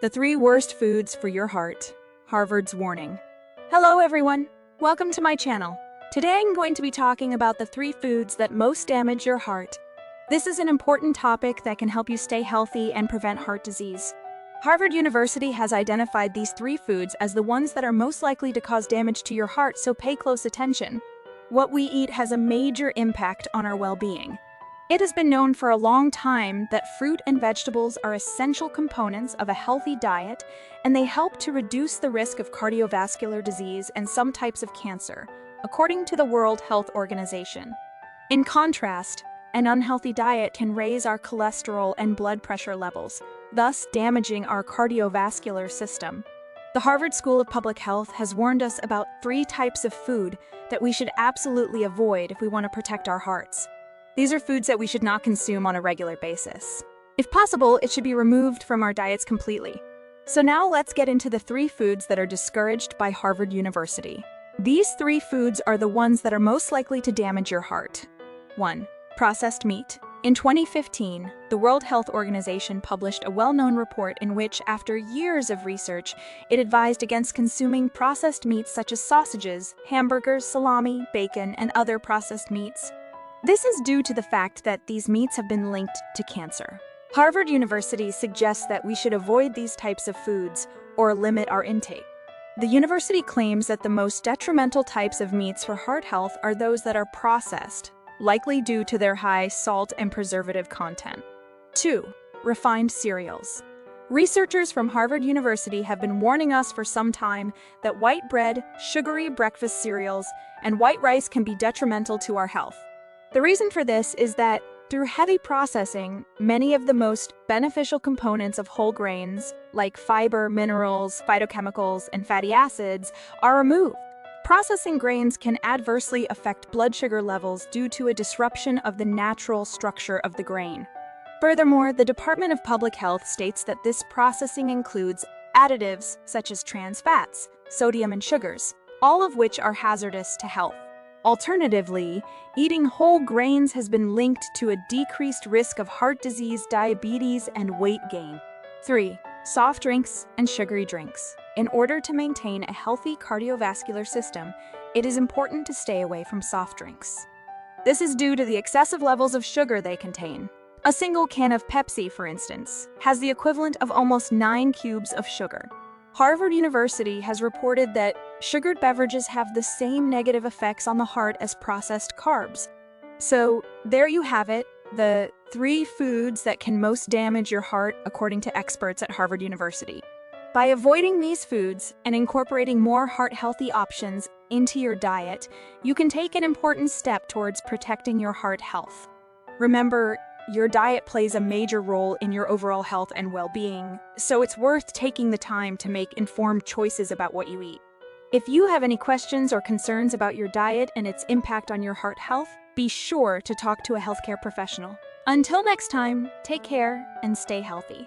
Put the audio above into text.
The 3 worst foods for your heart. Harvard's warning. Hello everyone, welcome to my channel. Today I'm going to be talking about the 3 foods that most damage your heart. This is an important topic that can help you stay healthy and prevent heart disease. Harvard University has identified these 3 foods as the ones that are most likely to cause damage to your heart, so pay close attention. What we eat has a major impact on our well-being. It has been known for a long time that fruit and vegetables are essential components of a healthy diet, and they help to reduce the risk of cardiovascular disease and some types of cancer, according to the World Health Organization. In contrast, an unhealthy diet can raise our cholesterol and blood pressure levels, thus damaging our cardiovascular system. The Harvard School of Public Health has warned us about 3 types of food that we should absolutely avoid if we want to protect our hearts. These are foods that we should not consume on a regular basis. If possible, it should be removed from our diets completely. So now let's get into the 3 foods that are discouraged by Harvard University. These 3 foods are the ones that are most likely to damage your heart. 1. Processed meat. In 2015, the World Health Organization published a well-known report in which, after years of research, it advised against consuming processed meats such as sausages, hamburgers, salami, bacon, and other processed meats. This is due to the fact that these meats have been linked to cancer. Harvard University suggests that we should avoid these types of foods or limit our intake. The university claims that the most detrimental types of meats for heart health are those that are processed, likely due to their high salt and preservative content. 2. Refined cereals. Researchers from Harvard University have been warning us for some time that white bread, sugary breakfast cereals, and white rice can be detrimental to our health. The reason for this is that through heavy processing, many of the most beneficial components of whole grains, like fiber, minerals, phytochemicals, and fatty acids, are removed. Processing grains can adversely affect blood sugar levels due to a disruption of the natural structure of the grain. Furthermore, the Department of Public Health states that this processing includes additives such as trans fats, sodium, and sugars, all of which are hazardous to health. Alternatively, eating whole grains has been linked to a decreased risk of heart disease, diabetes, and weight gain. 3. Soft drinks and sugary drinks. In order to maintain a healthy cardiovascular system, it is important to stay away from soft drinks. This is due to the excessive levels of sugar they contain. A single can of Pepsi, for instance, has the equivalent of almost 9 cubes of sugar. Harvard University has reported that sugared beverages have the same negative effects on the heart as processed carbs. So there you have it, the 3 foods that can most damage your heart according to experts at Harvard University. By avoiding these foods and incorporating more heart-healthy options into your diet, you can take an important step towards protecting your heart health. Remember, your diet plays a major role in your overall health and well-being, so it's worth taking the time to make informed choices about what you eat. If you have any questions or concerns about your diet and its impact on your heart health, be sure to talk to a healthcare professional. Until next time, take care and stay healthy.